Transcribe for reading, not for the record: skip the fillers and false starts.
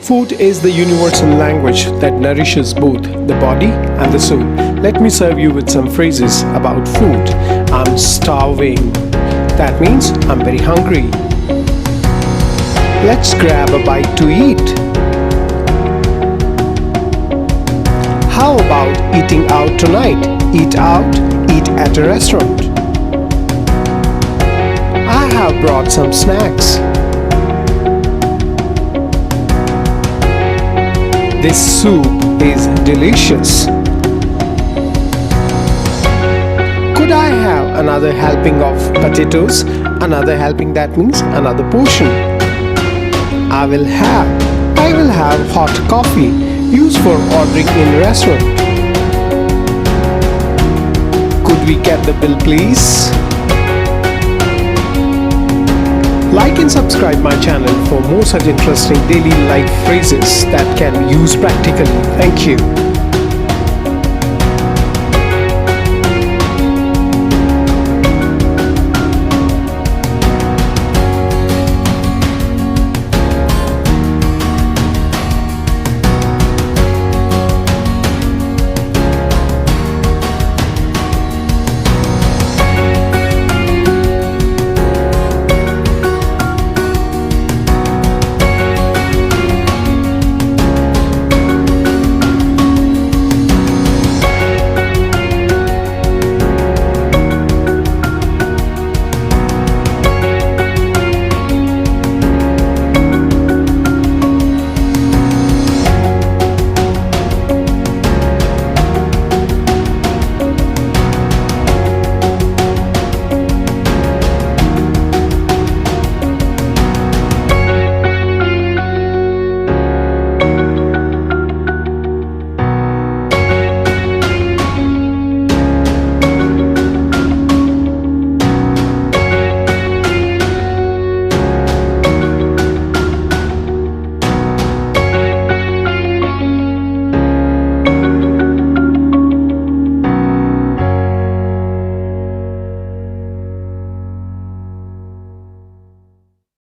Food is the universal language that nourishes both the body and the soul. Let me serve you with some phrases about food. I'm starving. That means I'm very hungry. Let's grab a bite to eat. How about eating out tonight? Eat out, eat at a restaurant. I have brought some snacks. This soup is delicious. Could I have another helping of potatoes? Another helping, that means another portion. I will have hot coffee used for ordering in restaurant. Could we get the bill, please? Like and subscribe my channel for more such interesting daily life phrases that can be used practically. Thank you.